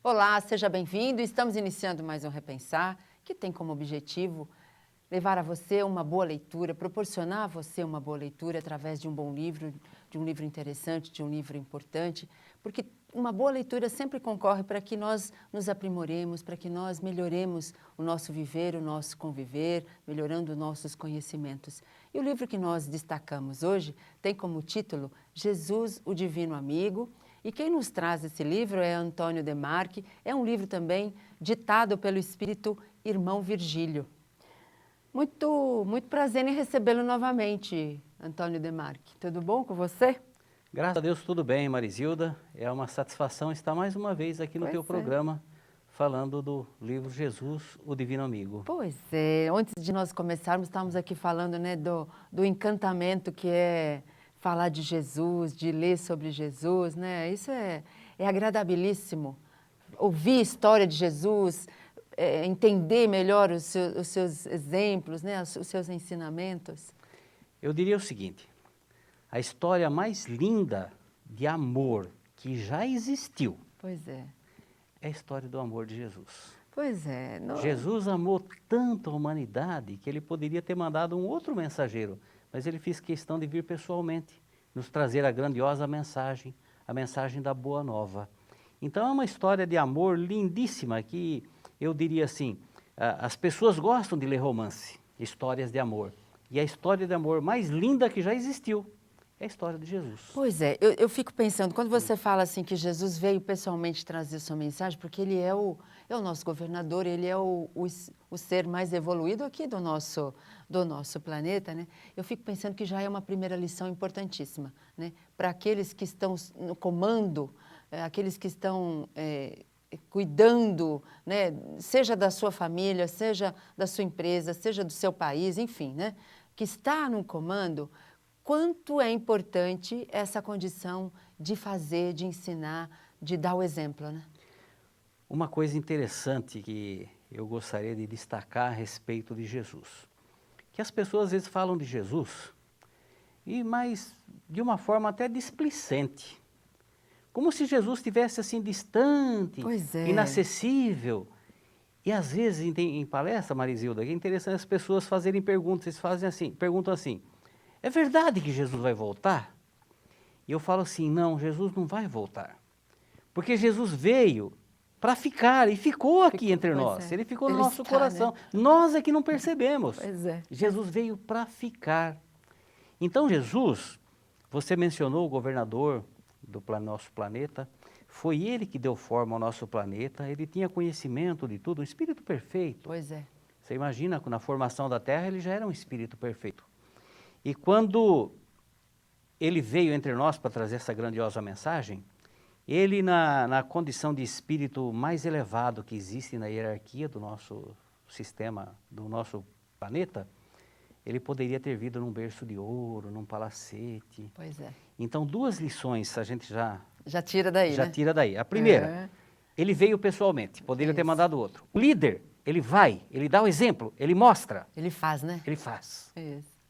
Olá, seja bem-vindo. Estamos iniciando mais um Repensar, que tem como objetivo levar a você uma boa leitura, proporcionar a você uma boa leitura através de um bom livro, de um livro interessante, de um livro importante, porque uma boa leitura sempre concorre para que nós nos aprimoremos, para que nós melhoremos o nosso viver, o nosso conviver, melhorando nossos conhecimentos. E o livro que nós destacamos hoje tem como título Jesus, o Divino Amigo. E quem nos traz esse livro é Antônio de Marchi. É um livro também ditado pelo espírito irmão Virgílio. Muito prazer em recebê-lo novamente, Antônio de Marchi. Tudo bom com você? Graças a Deus, tudo bem, Marisilda. É uma satisfação estar mais uma vez aqui no teu programa, falando do livro Jesus, o Divino Amigo. Pois é, antes de nós começarmos, estávamos aqui falando, né, do encantamento que é falar de Jesus, de ler sobre Jesus, né? Isso é agradabilíssimo. Ouvir a história de Jesus, entender melhor os seus exemplos, né, os seus ensinamentos. Eu diria o seguinte, a história mais linda de amor que já existiu Pois é. É a história do amor de Jesus. Pois é. Jesus amou tanto a humanidade que ele poderia ter mandado um outro mensageiro, mas ele fez questão de vir pessoalmente, nos trazer a grandiosa mensagem, a mensagem da Boa Nova. Então é uma história de amor lindíssima que eu diria assim, as pessoas gostam de ler romance, histórias de amor. E a história de amor mais linda que já existiu é a história de Jesus. Pois é, eu fico pensando, quando você fala assim que Jesus veio pessoalmente trazer sua mensagem, porque ele é o nosso governador, ele é o ser mais evoluído aqui do nosso planeta, né? Eu fico pensando que já é uma primeira lição importantíssima, né? Para aqueles que estão no comando, aqueles que estão cuidando, né? Seja da sua família, seja da sua empresa, seja do seu país, enfim, né? Que está no comando. Quanto é importante essa condição de fazer, de ensinar, de dar o exemplo, né? Uma coisa interessante que eu gostaria de destacar a respeito de Jesus, que as pessoas às vezes falam de Jesus, mas de uma forma até displicente, como se Jesus estivesse assim distante, inacessível. E às vezes em palestra, Marisilda, é interessante as pessoas fazerem perguntas, eles fazem assim, perguntam assim, é verdade que Jesus vai voltar? E eu falo assim, não, Jesus não vai voltar. Porque Jesus veio para ficar e ficou aqui entre nós. Ele ficou no nosso coração. Né? Nós é que não percebemos. Jesus veio para ficar. Então Jesus, você mencionou o governador do nosso planeta, foi ele que deu forma ao nosso planeta, ele tinha conhecimento de tudo, um espírito perfeito. Pois é. Você imagina que na formação da Terra ele já era um espírito perfeito. E quando ele veio entre nós para trazer essa grandiosa mensagem, ele na condição de espírito mais elevado que existe na hierarquia do nosso sistema, do nosso planeta, ele poderia ter vindo num berço de ouro, num palacete. Pois é. Então, duas lições a gente já tira daí, já tira daí. A primeira, ele veio pessoalmente, poderia ter mandado outro. O líder, ele vai, ele dá o exemplo, ele mostra. Ele faz, né? Ele faz. Isso.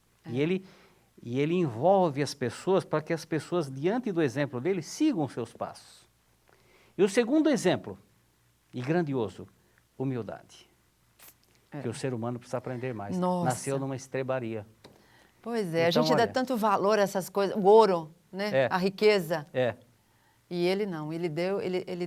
E ele envolve as pessoas para que as pessoas, diante do exemplo dele, sigam os seus passos. E o segundo exemplo, e grandioso, humildade. Que o ser humano precisa aprender mais. Nossa. Nasceu numa estrebaria. Pois é, então, a gente dá tanto valor a essas coisas, o ouro, né? A riqueza. E ele não, ele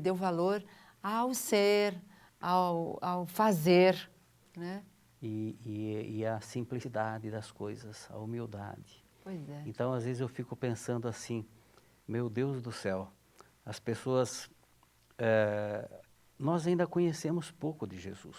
deu valor ao ser, ao fazer, né? E a simplicidade das coisas, a humildade. Pois é. Então, às vezes eu fico pensando assim, meu Deus do céu, as pessoas, nós ainda conhecemos pouco de Jesus.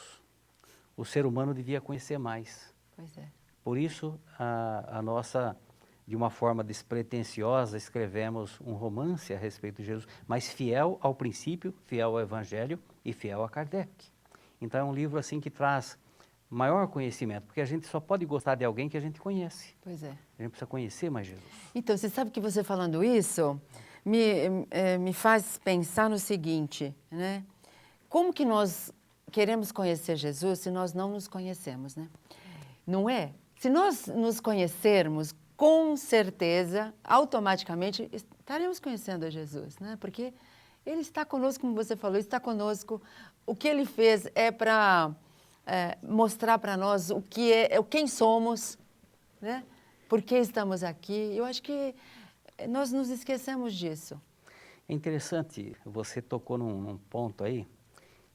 O ser humano devia conhecer mais. Pois é. Por isso, a nossa, de uma forma despretensiosa, escrevemos um romance a respeito de Jesus, mas fiel ao princípio, fiel ao Evangelho e fiel a Kardec. Então, é um livro assim que traz maior conhecimento, porque a gente só pode gostar de alguém que a gente conhece. Pois é. A gente precisa conhecer mais Jesus. Então, você sabe que você falando isso me faz pensar no seguinte, né? Como que nós queremos conhecer Jesus se nós não nos conhecemos, né? Não é? Se nós nos conhecermos, com certeza, automaticamente estaremos conhecendo a Jesus, né? Porque Ele está conosco, como você falou, está conosco. O que ele fez é para mostrar para nós o que quem somos, né? Por que estamos aqui. Eu acho que nós nos esquecemos disso. É interessante, você tocou num ponto aí,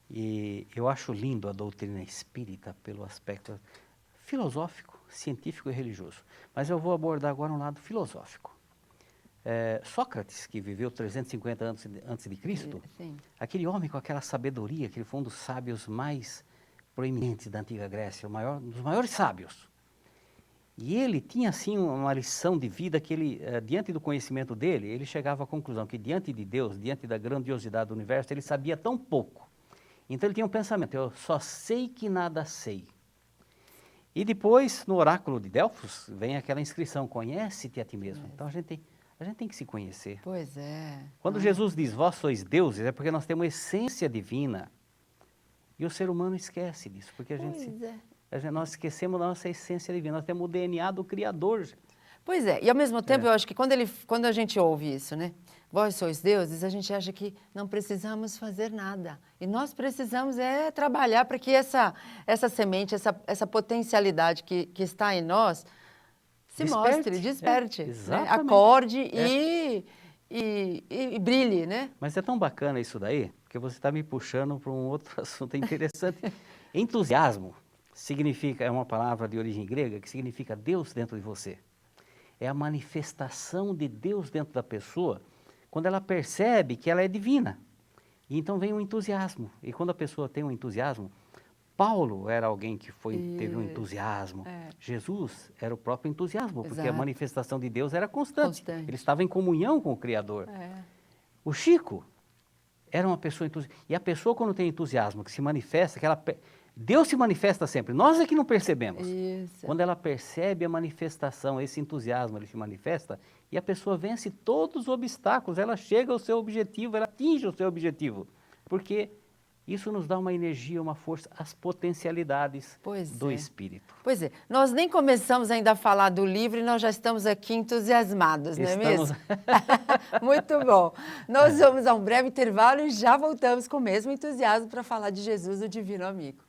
e eu acho lindo a doutrina espírita pelo aspecto filosófico, científico e religioso. Mas eu vou abordar agora um lado filosófico. Sócrates, que viveu 350 anos antes de Cristo, Sim. aquele homem com aquela sabedoria, que ele foi um dos sábios mais proeminentes da antiga Grécia, um dos maiores sábios. E ele tinha, assim, uma lição de vida que ele, diante do conhecimento dele, ele chegava à conclusão que diante de Deus, diante da grandiosidade do universo, ele sabia tão pouco. Então ele tinha um pensamento, eu só sei que nada sei. E depois, no oráculo de Delfos, vem aquela inscrição, conhece-te a ti mesmo. Então a gente tem que se conhecer. Pois é. Quando Jesus diz, vós sois deuses, é porque nós temos essência divina. E o ser humano esquece disso, porque nós esquecemos da nossa essência divina, nós temos o DNA do Criador, gente. Pois é, e ao mesmo tempo eu acho que quando a gente ouve isso, né? Vós sois deuses, a gente acha que não precisamos fazer nada. E nós precisamos trabalhar para que essa semente, essa potencialidade que está em nós se mostre, desperte, né? Acorde e brilhe, né? Mas é tão bacana isso daí, porque você está me puxando para um outro assunto interessante. Entusiasmo é uma palavra de origem grega que significa Deus dentro de você. É a manifestação de Deus dentro da pessoa quando ela percebe que ela é divina. E então vem um entusiasmo. E quando a pessoa tem um entusiasmo, Paulo era alguém que teve um entusiasmo. Jesus era o próprio entusiasmo, porque a manifestação de Deus era constante. Ele estava em comunhão com o Criador. O Chico era uma pessoa entusiasta. E a pessoa, quando tem entusiasmo, que se manifesta, Deus se manifesta sempre, nós é que não percebemos. Isso. Quando ela percebe a manifestação, esse entusiasmo, ele se manifesta, e a pessoa vence todos os obstáculos, ela chega ao seu objetivo, ela atinge o seu objetivo. Porque isso nos dá uma energia, uma força, as potencialidades do espírito. Pois é, nós nem começamos ainda a falar do livro e nós já estamos aqui entusiasmados, não é mesmo? Muito bom. Nós vamos a um breve intervalo e já voltamos com o mesmo entusiasmo para falar de Jesus, o Divino Amigo.